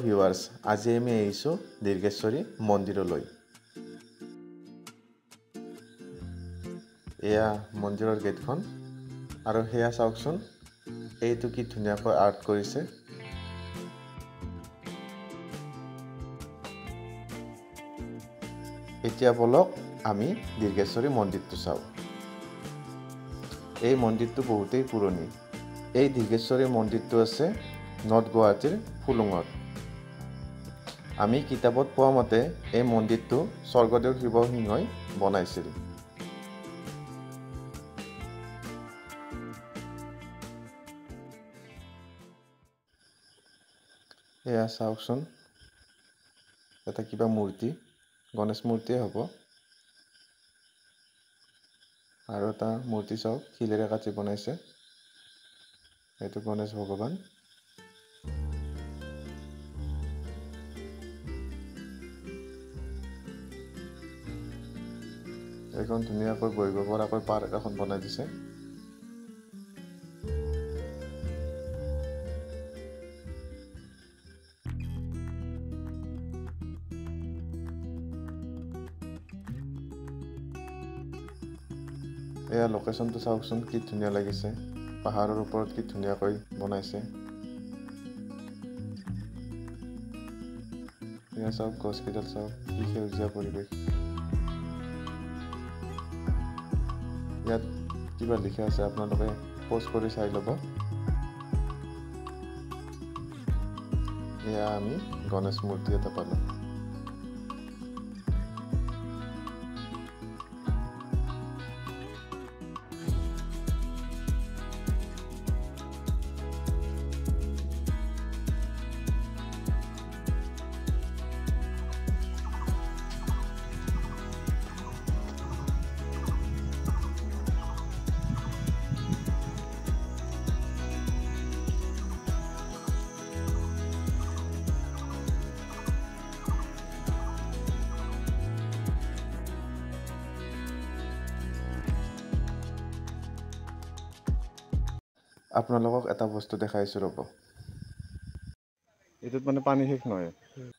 Viewers, আজি আমি আহিছোঁ দীৰ্ঘেশ্বৰী মন্দিৰলৈ। এয়া মন্দিৰৰ গেটখন আৰু সেয়া চাওকচোন, এইটো কি ধুনীয়াকৈ আৰ্ট কৰিছে। এতিয়া বলক আমি দীৰ্ঘেশ্বৰী মন্দিৰটো চাওঁ। এই মন্দিৰটো বহুতেই পুৰণি। এই দীৰ্ঘেশ্বৰী মন্দিৰটো আছে নৰ্থ গুৱাহাটীৰ ফুলুঙত। আমি কিতাপত পোৱা মতে এই মন্দিৰটো স্বৰ্গদেউ শিৱসিংহই বনাইছিল। এয়া চাওকচোন, এটা কিবা মূৰ্তি, গণেশ মূৰ্তিয়ে হ'ব। আৰু এটা মূৰ্তি চাওক, শিলেৰে কাটি বনাইছে, এইটো গণেশ ভগৱান। এইখন ধুনীয়াকৈ বহিব পৰাকৈ পাৰ্ক এখন বনাই দিছে। এয়া লোকেশ্যনটো চাওকচোন, কি ধুনীয়া লাগিছে। পাহাৰৰ ওপৰত কি ধুনীয়াকৈ বনাইছে। এয়া চাওক, গছকেইডাল চাওক, কি সেউজীয়া পৰিৱেশ। ইয়াত কিবা লিখা আছে, আপোনালোকে প'জ কৰি চাই ল'ব। এয়া আমি গণেশ মূৰ্তি এটা পালোঁ। আপোনালোকক এটা বস্তু দেখাইছোঁ ৰ'ব। এইটোত মানে পানী শেষ নহয়।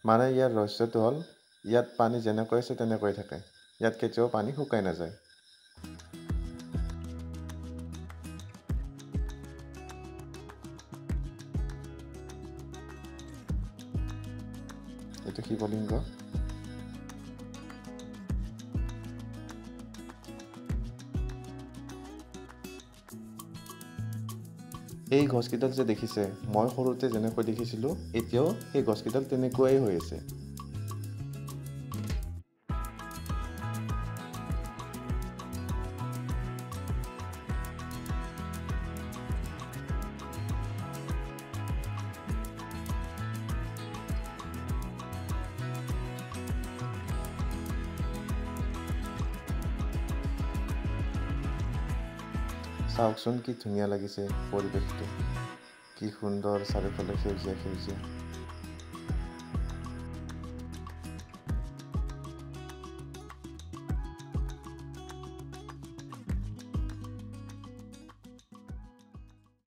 মানে ইয়াৰ ৰহস্যটো হ'ল, ইয়াত পানী যেনেকৈ আছে তেনেকৈ থাকে। ইয়াত কেতিয়াও পানী শুকাই নাযায়। এইটো শিৱলিংগ। এই গছকেইডাল যে দেখিছে, মই সৰুতে যেনেকৈ দেখিছিলোঁ, এতিয়াও সেই গছকেইডাল তেনেকুৱাই হৈ আছে। চাওকচোন, কি ধুনীয়া লাগিছে পৰিৱেশটো, কি সুন্দৰ চাৰিওফালে সেউজীয়া সেউজীয়া।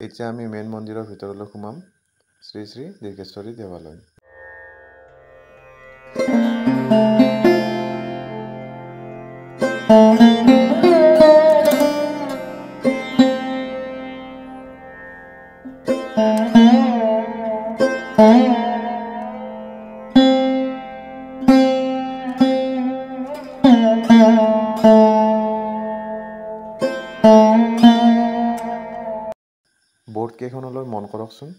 এতিয়া আমি মেইন মন্দিৰৰ ভিতৰলৈ সোমাম, শ্ৰী শ্ৰী দীৰ্ঘেশ্বৰী দেৱালয়। বৰ্ড কেইখনলৈ মন কৰকচোন।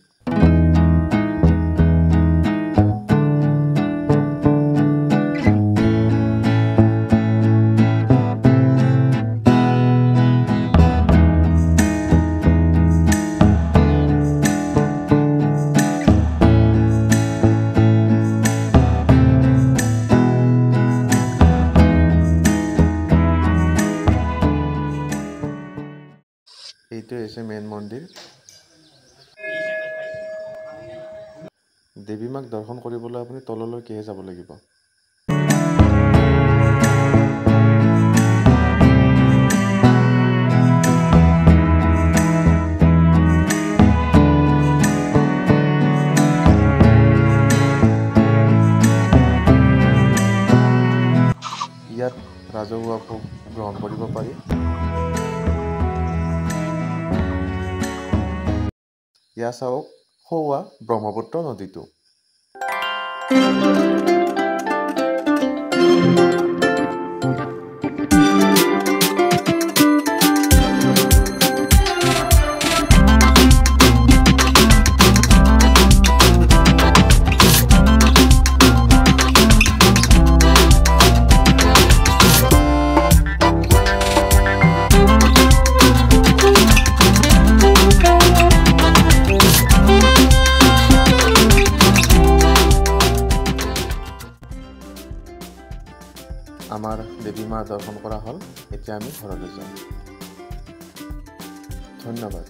এইটো হৈছে মেইন মন্দিৰ। দেৱী মাক দৰ্শন কৰিবলৈ আপুনি তললৈকেহে যাব লাগিব। ৰাজহুৱা ভোগ গ্ৰহণ কৰিব পাৰি। ইয়াত চাওক সৌৱা ব্ৰহ্মপুত্ৰ নদীটো। আমাৰ দেৱী মাৰ দৰ্শন কৰা হ'ল। এতিয়া আমি ঘৰলৈ যাম। ধন্যবাদ।